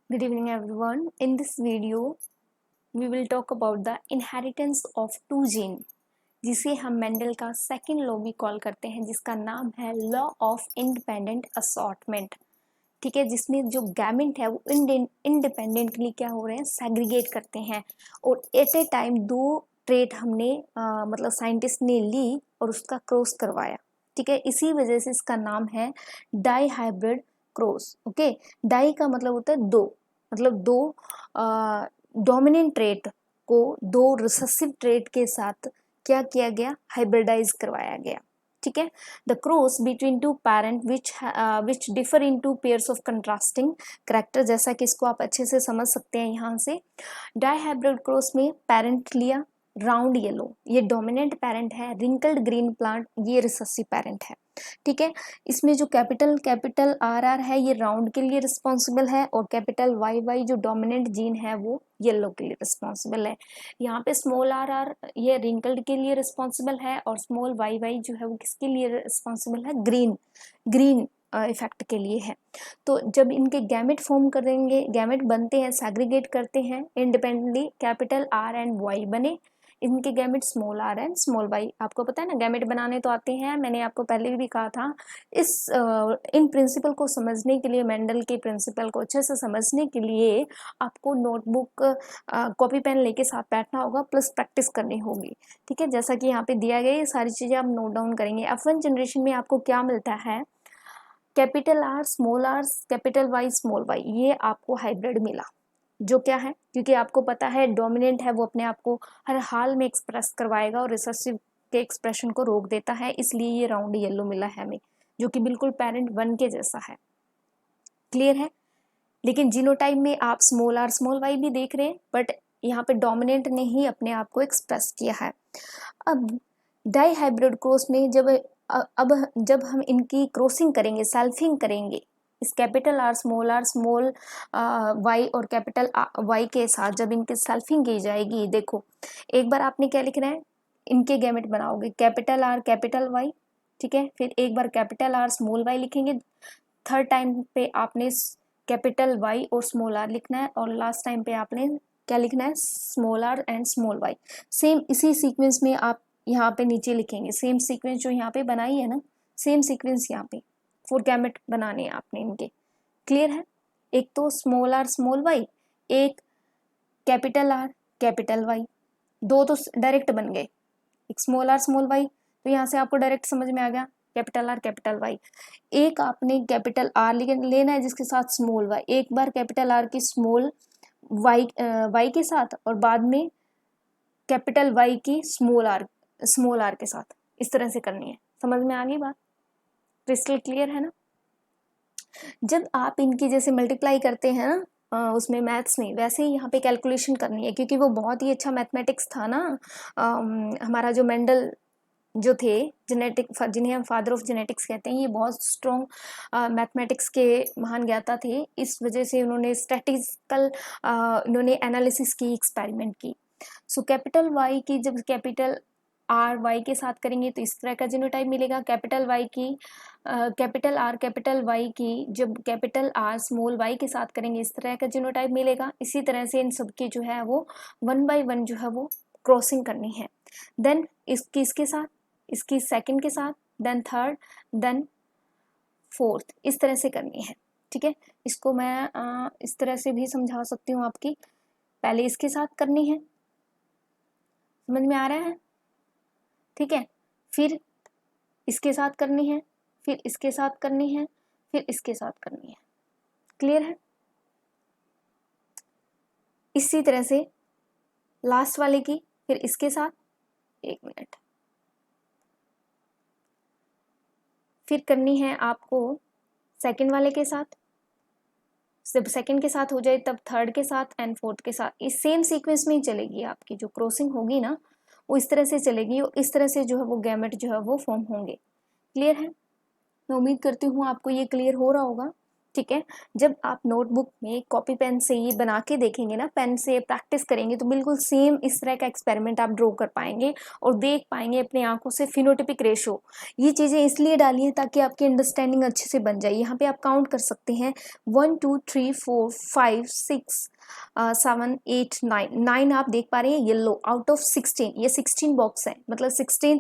Good evening everyone. In this video, we will talk about the inheritance of two gene, जिसे हम Mendel का second law भी call करते हैं, जिसका नाम है लॉ ऑफ इंडिपेंडेंट असॉर्टमेंट। ठीक है, जिसमें जो गैमेट है वो इंडिपेंडेंटली क्या हो रहे हैं, सेग्रीगेट करते हैं और एट ए टाइम दो ट्रेट हमने मतलब साइंटिस्ट ने ली और उसका क्रॉस करवाया। ठीक है, इसी वजह से इसका नाम है dihybrid cross. Okay, di का मतलब होता है दो, मतलब दो डोमिनेंट ट्रेट को दो रिसेसिव ट्रेट के साथ क्या किया गया, हाइब्रिडाइज करवाया गया। ठीक है, the cross between two parent which differ in two pairs of contrasting character, जैसा कि इसको आप अच्छे से समझ सकते हैं यहाँ से। डाई हाइब्रिड क्रॉस में पेरेंट लिया राउंड येलो, ये डोमिनेंट पेरेंट है, रिंकल्ड ग्रीन प्लांट ये रिसेसिव पेरेंट है। ठीक है, इसमें जो कैपिटल आर आर है ये राउंड के लिए रिस्पॉन्सिबल है और कैपिटल वाई वाई जो डोमिनेंट जीन है वो येलो के लिए रिस्पॉन्सिबल है। यहाँ पे स्मॉल आर आर ये रिंकल्ड के लिए रिस्पॉन्सिबल है और स्मॉल वाई वाई जो है वो किसके लिए रिस्पॉन्सिबल है, ग्रीन इफेक्ट के लिए है। तो जब इनके गैमेट फॉर्म करेंगे, गैमेट बनते हैं, सैग्रीगेट करते हैं independently, capital R and Y बने, इनके gamete small R and small Y. आपको पता है ना, गैमेट बनाने तो आते हैं, मैंने आपको पहले भी कहा था। इन प्रिंसिपल को समझने के लिए, मेंडल के प्रिंसिपल को अच्छे से समझने के लिए आपको नोटबुक कॉपी पेन लेके साथ बैठना होगा, प्लस प्रैक्टिस करनी होगी। ठीक है, जैसा कि यहाँ पे दिया गया, ये सारी चीजें आप नोट डाउन करेंगे। F1 जनरेशन में आपको क्या मिलता है, capital R small R capital Y small Y, ये आपको हाइब्रिड मिला। जो क्या है, क्योंकि आपको पता है डोमिनेंट है वो अपने आप को हर हाल में एक्सप्रेस करवाएगा और रिसेसिव के एक्सप्रेशन को रोक देता है, इसलिए ये राउंड येलो मिला है हमें, जो कि बिल्कुल पेरेंट वन के जैसा है। क्लियर है। लेकिन जीनोटाइप में आप स्मॉल आर स्मॉल वाई भी देख रहे हैं, बट यहाँ पे डोमिनेंट ने ही अपने आप को एक्सप्रेस किया है। अब डाई हाइब्रिड क्रॉस में अब जब हम इनकी क्रॉसिंग करेंगे, सेल्फिंग करेंगे, इस कैपिटल आर स्मॉल वाई और कैपिटल वाई के साथ जब इनकी सेल्फिंग की जाएगी, देखो एक बार आपने क्या लिखना है, इनके गैमेट बनाओगे कैपिटल आर कैपिटल वाई। ठीक है, फिर एक बार कैपिटल आर स्मॉल वाई लिखेंगे, थर्ड टाइम पे आपने कैपिटल वाई और स्मॉल आर लिखना है, और लास्ट टाइम पे आपने क्या लिखना है, small R and small Y. Same इसी सीक्वेंस में आप यहाँ पे नीचे लिखेंगे, सेम सीक्वेंस जो यहाँ पे बनाई है ना, सेम सीक्वेंस यहाँ पे 4 गैमेट बनाने हैं आपने इनके। क्लियर है। एक तो स्मॉल आर स्मॉल वाई, एक कैपिटल आर कैपिटल वाई, दो तो डायरेक्ट बन गए, एक स्मॉल आर स्मॉल वाई, तो यहाँ से आपको डायरेक्ट समझ में आ गया कैपिटल आर कैपिटल वाई। एक आपने कैपिटल आर लेना है जिसके साथ स्मॉल वाई, एक बार कैपिटल आर की स्मॉल वाई के साथ और बाद में कैपिटल वाई की स्मॉल आर के साथ, इस तरह से करनी है। समझ में आ गई बात, क्रिस्टल क्लियर है ना। जब आप इनकी जैसे मल्टीप्लाई करते हैं ना, उसमें मैथ्स नहीं, वैसे ही यहाँ पे कैलकुलेशन करनी है, क्योंकि वो बहुत ही अच्छा मैथमेटिक्स था ना। हमारा जो मेंडल जो थे, जेनेटिक जिन्हें हम फादर ऑफ जेनेटिक्स कहते हैं, ये बहुत स्ट्रॉन्ग मैथमेटिक्स के महान ज्ञाता थे। इस वजह से उन्होंने स्टैटिस्टिकल उन्होंने एनालिसिस की, एक्सपेरिमेंट की। सो कैपिटल वाई की जब कैपिटल आर वाई के साथ करेंगे तो इस तरह का जीनोटाइप मिलेगा। कैपिटल वाई की कैपिटल आर कैपिटल वाई की जब कैपिटल आर स्मॉल वाई के साथ करेंगे, इस तरह का जीनोटाइप मिलेगा। इसी तरह से इन सबकी जो है वो 1 बाय 1 जो है वो क्रॉसिंग करनी है। देन इसके साथ, इसकी सेकंड के साथ, देन थर्ड, देन फोर्थ, इस तरह से करनी है। ठीक है, इसको मैं इस तरह से भी समझा सकती हूँ आपकी, पहले इसके साथ करनी है, समझ में आ रहा है। ठीक है, फिर इसके साथ करनी है, फिर इसके साथ करनी है, फिर इसके साथ करनी है। क्लियर है। इसी तरह से लास्ट वाले की फिर इसके साथ, एक मिनट, फिर करनी है आपको सेकंड वाले के साथ, जब सेकंड के साथ हो जाए तब थर्ड के साथ एंड फोर्थ के साथ। इस सेम सीक्वेंस में ही चलेगी आपकी जो क्रॉसिंग होगी ना, वो इस तरह से चलेगी और इस तरह से जो है वो गैमेट जो है वो फॉर्म होंगे। क्लियर है। मैं उम्मीद करती हूँ आपको ये क्लियर हो रहा होगा। ठीक है। जब आप नोटबुक में कॉपी पेन से ये बना के देखेंगे ना, पेन से प्रैक्टिस करेंगे, तो बिल्कुल सेम इस तरह का एक्सपेरिमेंट आप ड्रॉ कर पाएंगे और देख पाएंगे अपनी आंखों से फिनोटिपिक रेशो। ये चीज़ें इसलिए डाली हैं ताकि आपकी अंडरस्टैंडिंग अच्छे से बन जाए। यहाँ पे आप काउंट कर सकते हैं 1 2 3 4 5 6 7 8 9 9 आप देख पा रहे हैं येलो आउट ऑफ 16। ये 16 बॉक्स है, मतलब 16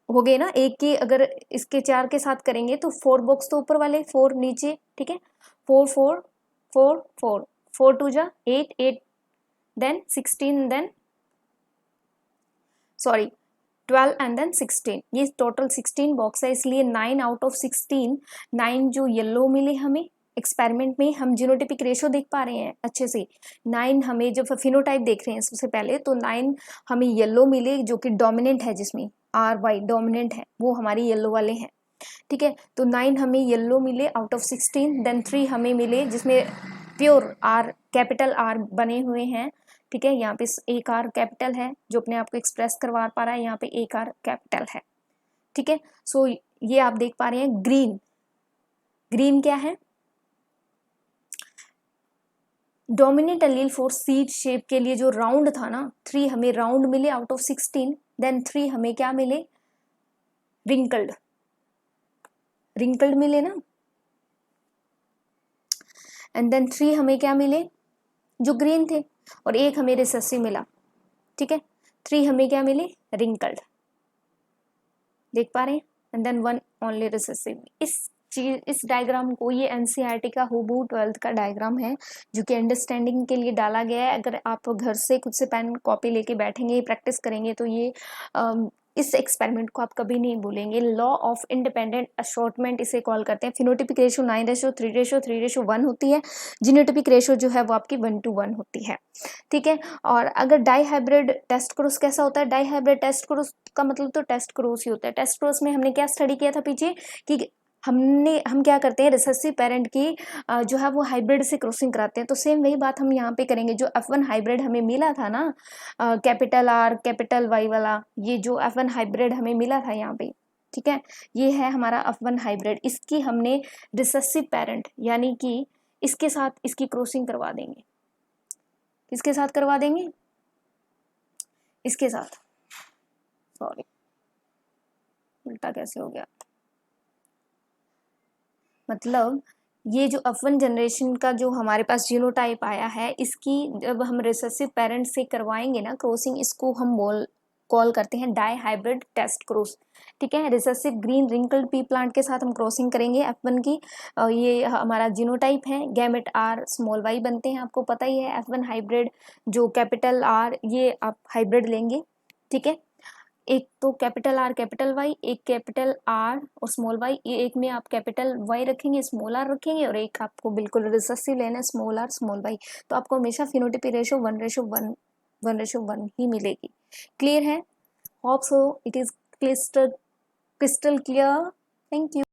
हो गए ना। एक की अगर इसके 4 के साथ करेंगे तो 4 बॉक्स तो ऊपर वाले, 4 नीचे, ठीक है। 4 4 4 4 4 2 जा 8 8 then 16 then sorry 12 and then 16। ये टोटल 16 बॉक्स है, इसलिए 9 आउट ऑफ 16 9 जो येलो मिले हमें एक्सपेरिमेंट में। हम जीनोटिपिक रेशो देख पा रहे हैं अच्छे से। 9 हमें जब फिनोटाइप देख रहे हैं सबसे पहले, तो 9 हमें येलो मिले जो कि डोमिनेंट है, जिसमें RY डोमिनेंट है, वो हमारे येलो वाले हैं, ठीक है। तो 9 हमें येलो मिले आउट ऑफ 16। देन 3 हमें मिले जिसमें प्योर R कैपिटल R बने हुए हैं, ठीक है। यहाँ पे एक R कैपिटल है जो अपने आप को एक्सप्रेस करवा पा रहा है, यहाँ पे एक R कैपिटल है, ठीक है। सो ये आप देख पा रहे हैं ग्रीन। ग्रीन क्या है? Dominant Aleel for seed shape के लिए जो राउंड था ना, 3 हमें राउंड मिले आउट ऑफ 16। देन 3 हमें क्या मिले? रिंकल्ड, रिंकल्ड मिले ना। एंड देन 3 हमें क्या मिले? जो ग्रीन थे। और एक हमें रिसेसिव मिला, ठीक है। 3 हमें क्या मिले? रिंकल्ड, देख पा रहे हैं। And then 1 only recessive. इस डायग्राम को, ये एनसीईआरटी का हूबहू 12th का डायग्राम है जो कि अंडरस्टैंडिंग के लिए डाला गया है। अगर आप घर से खुद से पेन कॉपी लेके बैठेंगे, प्रैक्टिस करेंगे, तो ये इस एक्सपेरिमेंट को आप कभी नहीं भूलेंगे। लॉ ऑफ इंडिपेंडेंट अशॉर्टमेंट इसे कॉल करते हैं। फिनोटिपिक रेशो 9:3:3:1 होती है। जीनोटिपिक रेशो जो है वो आपकी 1:1 होती है, ठीक है। और अगर डाई हाइब्रिड टेस्ट क्रॉस कैसा होता है? डाई हाइब्रिड टेस्ट क्रॉस का मतलब तो टेस्ट क्रॉस ही होता है। टेस्ट क्रॉस में हमने क्या स्टडी किया था पीछे कि हम क्या करते हैं, रिसेसिव पेरेंट की जो है वो हाइब्रिड से क्रॉसिंग कराते हैं। तो सेम वही बात हम यहाँ पे करेंगे। जो F1 हाइब्रिड हमें मिला था ना, कैपिटल R कैपिटल Y वाला, ये जो F1 हाइब्रिड हमें मिला था यहाँ पे, ठीक है, ये है हमारा F1 हाइब्रिड। इसकी हमने रिसेसिव पेरेंट यानी कि इसके साथ इसकी क्रॉसिंग करवा देंगे। किसके साथ करवा देंगे? इसके साथ। सॉरी, उल्टा कैसे हो गया? मतलब ये जो F1 जनरेशन का जो हमारे पास जीनोटाइप आया है, इसकी जब हम रिसेसिव पेरेंट से करवाएंगे ना क्रॉसिंग, इसको हम कॉल करते हैं डाई हाइब्रिड टेस्ट क्रॉस, ठीक है। Recessive green wrinkled P plant के साथ हम क्रॉसिंग करेंगे F1 की। ये हमारा जीनोटाइप है, गैमेट R स्मॉल y बनते हैं, आपको पता ही है। F1 हाइब्रिड जो कैपिटल R, ये आप हाइब्रिड लेंगे, ठीक है। एक तो कैपिटल R कैपिटल Y, एक कैपिटल R और स्मॉल y, ये एक में आप कैपिटल Y रखेंगे, स्मॉल r रखेंगे, और एक आपको बिल्कुल रिसेसिव लेना है, स्मॉल r स्मॉल y। तो आपको हमेशा फिनोटिपिक रेशो 1:1 ही मिलेगी। क्लियर है? Hope so it is crystal clear. Thank you.